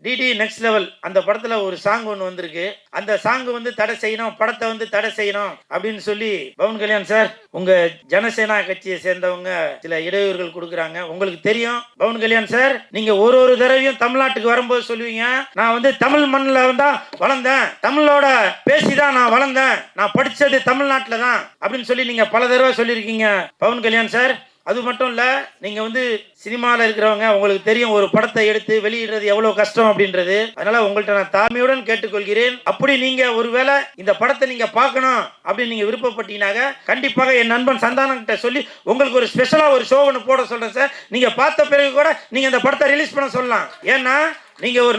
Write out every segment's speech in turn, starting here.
DD next level அந்த படத்துல ஒரு சாங் ஒன்று வந்திருக்கு. அந்த சாங் வந்து தடை செய்யணும், படத்தை வந்து தடை செய்யணும் அப்படின்னு சொல்லி பவன் கல்யாண் சார், உங்க ஜனசேனா கட்சியை சேர்ந்தவங்க சில இடையூறுகள் கொடுக்குறாங்க. உங்களுக்கு தெரியும் பவன் கல்யாண் சார், நீங்க ஒரு ஒரு தடவையும் தமிழ்நாட்டுக்கு வரும்போது சொல்லுவீங்க, நான் வந்து தமிழ் மண்ணில் தான் வளர்ந்தேன், தமிழோட பேசிதான் நான் வளர்ந்தேன், நான் படிச்சது தமிழ்நாட்டில் தான் அப்படின்னு சொல்லி நீங்க பல தடவை சொல்லியிருக்கீங்க பவன் கல்யாண் சார். அது மட்டும் இல்ல, நீங்க வந்து சினிமாவில் இருக்கிறவங்க, உங்களுக்கு தெரியும் ஒரு படத்தை எடுத்து வெளியிடுறது எவ்வளவு கஷ்டம் அப்படின்றது. அதனால உங்கள்கிட்ட நான் தாழ்மையுடன் கேட்டுக்கொள்கிறேன், அப்படி நீங்க ஒருவேளை இந்த படத்தை நீங்க பார்க்கணும் அப்படின்னு நீங்க விருப்பப்பட்டீங்கன்னாக கண்டிப்பாக என் நண்பன் சந்தானம் கிட்ட சொல்லி உங்களுக்கு ஒரு ஸ்பெஷலா ஒரு ஷோ ஒன்று போட சொல்றேன் சார். நீங்க பார்த்த பிறகு கூட நீங்க இந்த படத்தை ரிலீஸ் பண்ண சொல்லலாம். ஏன்னா நீங்க ஒரு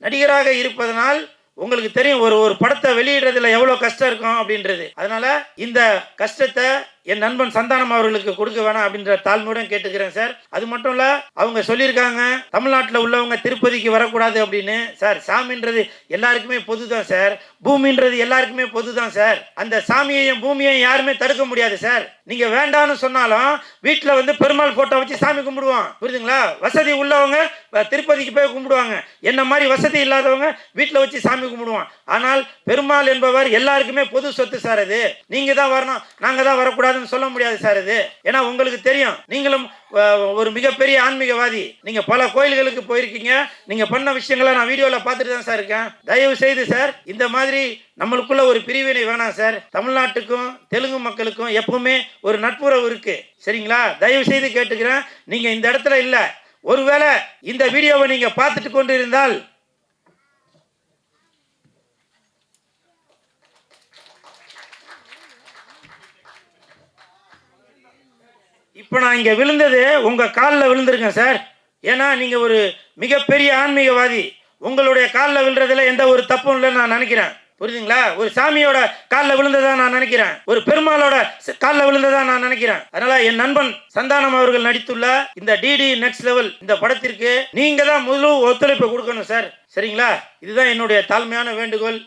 நடிகராக இருப்பதனால் உங்களுக்கு தெரியும் ஒரு படத்தை வெளியிடுறதுல எவ்வளவு கஷ்டம் இருக்கும் அப்படின்றது. அதனால இந்த கஷ்டத்தை என் நண்பன் சந்தானம் அவர்களுக்கு கொடுக்க வேணாம் அப்படின்ற தாழ்மையுடன் கேட்டுக்கிறேன் சார். அது மட்டும் இல்ல, அவங்க சொல்லியிருக்காங்க தமிழ்நாட்டில் உள்ளவங்க திருப்பதிக்கு வரக்கூடாது அப்படின்னு. சார், சாமின்றது எல்லாருக்குமே பொதுதான் சார், பூமின்றது எல்லாருக்குமே பொதுதான் சார். அந்த சாமியையும் பூமியையும் யாருமே தடுக்க முடியாது சார். நீங்க வேண்டான்னு சொன்னாலும் வீட்டில் வந்து பெருமாள் போட்டோ வச்சு சாமி கும்பிடுவோம், புரியுதுங்களா? வசதி உள்ளவங்க திருப்பதிக்கு போய் கும்பிடுவாங்க, என்ன மாதிரி வசதி இல்லாதவங்க வீட்டில் வச்சு சாமி கும்பிடுவான். ஆனால் பெருமாள் என்பவர் எல்லாருக்குமே பொது சொத்து சார். அது நீங்க தான் வரணும், நாங்க தான் வரக்கூடாதுன்னு சொல்ல முடியாது சார் இது. ஏன்னா உங்களுக்கு தெரியும், நீங்களும் ஒரு மிகப்பெரிய ஆன்மீகவாதி, நீங்க பல கோயில்களுக்கு போயிருக்கீங்க, நீங்க பண்ண விஷயங்களை நான் வீடியோல பார்த்துட்டு தான் சார் இருக்கேன். தயவு செய்து சார், இந்த மாதிரி நம்மளுக்குள்ள ஒரு பிரிவினை வேணாம் சார். தமிழ்நாட்டுக்கும் தெலுங்கு மக்களுக்கும் எப்பவுமே ஒரு நட்புறவு இருக்கு, சரிங்களா? தயவு செய்து கேட்டுக்கிறேன், நீங்க இந்த இடத்துல இல்ல, ஒருவேளை இந்த வீடியோவை நீங்க பார்த்துட்டு கொண்டு இருந்தால் இப்போ நான் இங்கே விழுந்தது உங்கள் காலில் விழுந்திருக்கேன் சார். ஏன்னா நீங்கள் ஒரு மிகப்பெரிய ஆன்மீகவாதி, உங்களுடைய காலில் விழுறதுல எந்த ஒரு தப்பும் இல்லைன்னு நான் நினைக்கிறேன், புரியுதுங்களா? ஒரு சாமியோட காலில் விழுந்ததா நான் நினைக்கிறேன், ஒரு பெருமாளோட காலில் விழுந்ததா நான் நினைக்கிறேன். அதனால என் நண்பன் சந்தானம் அவர்கள் நடித்துள்ள இந்த டிடி நெக்ஸ்ட் லெவல் இந்த படத்திற்கு நீங்க தான் முழு ஒத்துழைப்பு கொடுக்கணும் சார், சரிங்களா? இதுதான் என்னுடைய தாழ்மையான வேண்டுகோள்.